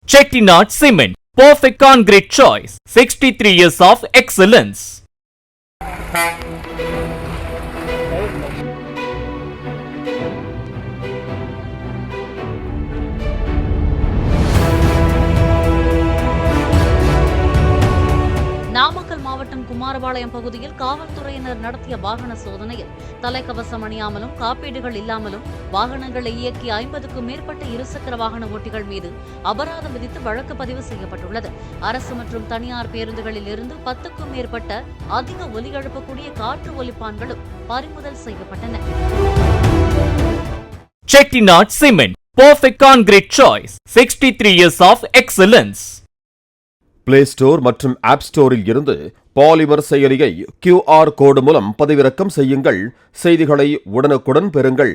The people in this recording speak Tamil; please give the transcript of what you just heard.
Chettinad Cement, perfect concrete choice. 63 years of excellence. Namakkal மாவட்டம் குமாரபாளையம் பகுதியில் காவல்துறையினர் நடத்திய வாகன சோதனையில் தலைக்கவசம் அணியாமலும் காப்பீடுகள் இல்லாமலும் வாகனங்களை இயக்கி 50க்கும் மேற்பட்ட இருசக்கர வாகன ஓட்டிகள் மீது அபராதம் விதித்து வழக்கு பதிவு செய்யப்பட்டுள்ளது. அரசு மற்றும் தனியார் பேருந்துகளில் இருந்து 10க்கும் மேற்பட்ட அதிக ஒலி எழுப்பக்கூடிய காற்று ஒலிப்பான்களும் பறிமுதல் செய்யப்பட்டன. Chettinad Cement, perfect concrete choice. 63 years of excellence. Play store மற்றும் ஆப் ஸ்டோரில் இருந்து பாலிமர் செயலியை QR கோடு மூலம் பதிவிறக்கம் செய்யுங்கள். செய்திகளை உடனுக்குடன் பெறுங்கள்.